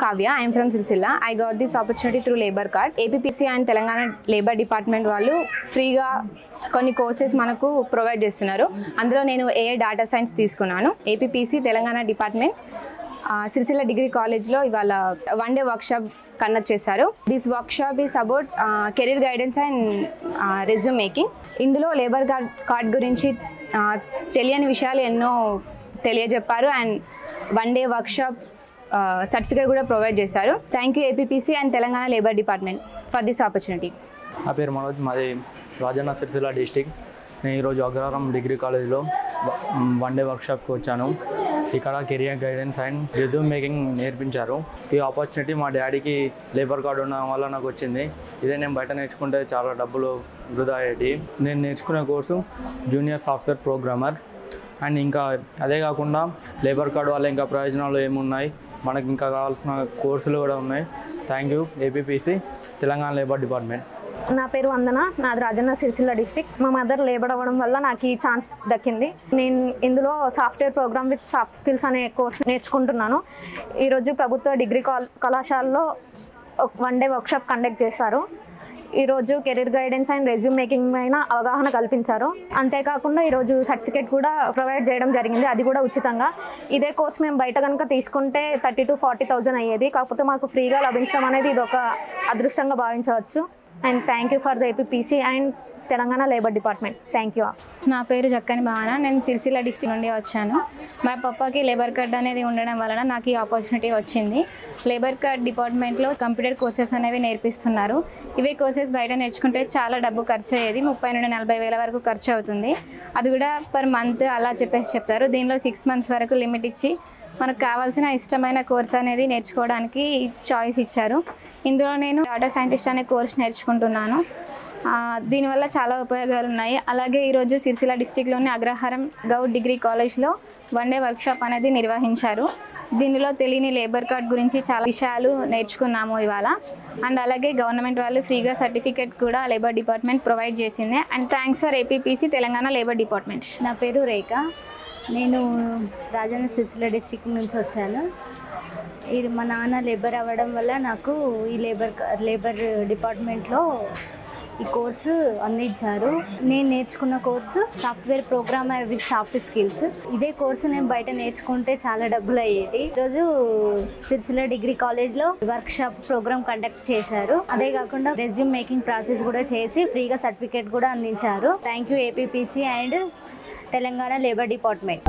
Kavya. I am from Sirsilla. I got this opportunity through Labor Card. APPC and Telangana Labor Department వాళ్ళు ఫ్రీగా కొన్ని courses మనకు provide చేస్తున్నారు. అందులో నేను AI డేటా సైన్స్ తీసుకున్నాను. APPC Telangana department Sircilla degree కాలేజ్లో ఇవాళ 1 day వర్క్షాప్ కండక్ట్ చేశారు. This workshop is about career guidance and resume making. ఇందులో లేబర్ కార్డ్ గురించి తెలియని విషయాలు ఎన్నో తెలియజెప్పారు అండ్ 1 day వర్క్షాప్ సర్టిఫికేట్ కూడా ప్రొవైడ్ చేశారు. Thank you APPC and Telangana labour department for this opportunity. నా పేరు మనోజ్, మాది రాజన్న సిరిసిల్ల డిస్టిక్. నేను ఈరోజు అగ్రహారం డిగ్రీ కాలేజ్లో 1 day వర్క్షాప్కి వచ్చాను. ఇక్కడ career guidance and resume making నేర్పించారు. ఈ ఆపర్చునిటీ మా డాడీకి లేబర్ కార్డు ఉండడం వల్ల నాకు వచ్చింది. ఇదే నేను బయట నేర్చుకుంటే చాలా డబ్బులు వృధా అయ్యేటి. నేను నేర్చుకునే course junior software programmer. And ఇంకా అదే కాకుండా లేబర్ కార్డు వల్ల ఇంకా ప్రయోజనాలు ఏమున్నాయి, మనకి ఇంకా కావాల్సిన కోర్సులు కూడా ఉన్నాయి. Thank you APPC Telangana labour department. నా పేరు వందన, నాది రాజన్న సిరిసిల్ల డిస్టిక్. మా మదర్ లేబర్ అవ్వడం వల్ల నాకు ఈ ఛాన్స్ దక్కింది. నేను ఇందులో software program with soft skills అనే కోర్స్ నేర్చుకుంటున్నాను. ఈరోజు ప్రభుత్వ డిగ్రీ కళాశాలలో 1 day వర్క్షాప్ కండక్ట్ చేశారు. ఈరోజు career guidance and resume making పైన అవగాహన కల్పించారు. అంతేకాకుండా ఈరోజు సర్టిఫికేట్ కూడా ప్రొవైడ్ చేయడం జరిగింది, అది కూడా ఉచితంగా. ఇదే కోర్స్ మేము బయట కనుక తీసుకుంటే 30,000 to 40,000 అయ్యేది. కాకపోతే మాకు ఫ్రీగా లభించడం అనేది ఇది ఒక అదృష్టంగా భావించవచ్చు. And thank you for the APPC and Telangana labour department. Thank you. నా పేరు జక్కని భావన. నేను సిరిసిల్ల డిస్టిక్ నుండి వచ్చాను. మా పప్పాకి లేబర్ కార్డ్ అనేది ఉండడం వలన నాకు ఈ ఆపర్చునిటీ వచ్చింది. లేబర్ కార్డ్ డిపార్ట్మెంట్లో కంప్యూటర్ కోర్సెస్ అనేవి నేర్పిస్తున్నారు. ఇవే కోర్సెస్ బయట నేర్చుకుంటే చాలా డబ్బు ఖర్చు అయ్యేది. 30,000 నుండి 40,000 వరకు ఖర్చు అవుతుంది. అది కూడా పర్ మంత్ అలా చెప్తారు. దీనిలో 6 months వరకు లిమిట్ ఇచ్చి మనకు కావాల్సిన ఇష్టమైన కోర్స్ అనేది నేర్చుకోవడానికి చాయిస్ ఇచ్చారు. ఇందులో నేను డేటా సైంటిస్ట్ అనే కోర్స్ నేర్చుకుంటున్నాను. దీనివల్ల చాలా ఉపయోగాలు ఉన్నాయి. అలాగే ఈరోజు సిరిసిల్ల డిస్టిక్లోని అగ్రహారం గౌడ్ డిగ్రీ కాలేజ్లో 1 day వర్క్షాప్ అనేది నిర్వహించారు. దీనిలో తెలియని లేబర్ కార్డ్ గురించి చాలా విషయాలు నేర్చుకున్నాము ఇవాళ. అండ్ అలాగే గవర్నమెంట్ వాళ్ళు ఫ్రీగా సర్టిఫికేట్ కూడా లేబర్ డిపార్ట్మెంట్ ప్రొవైడ్ చేసింది. And thanks for APPC Telangana labour department. నా పేరు రేఖ. నేను రాజన్న సిరిసిల్ల డిస్ట్రిక్ట్ నుంచి వచ్చాను. ఇది మా నాన్న లేబర్ అవ్వడం వల్ల నాకు ఈ లేబర్ డిపార్ట్మెంట్లో ఈ కోర్సు అందించారు. నేను నేర్చుకున్న course software programmer with soft skills. ఇదే కోర్సు నేను బయట నేర్చుకుంటే చాలా డబ్బులు అయ్యేది. ఈరోజు సిరిసిల్ల డిగ్రీ కాలేజ్లో వర్క్షాప్ ప్రోగ్రామ్ కండక్ట్ చేశారు. అదే కాకుండా రెజ్యూమ్ మేకింగ్ ప్రాసెస్ కూడా చేసి ఫ్రీగా సర్టిఫికేట్ కూడా అందించారు. Thank you APPC and Telangana labour department.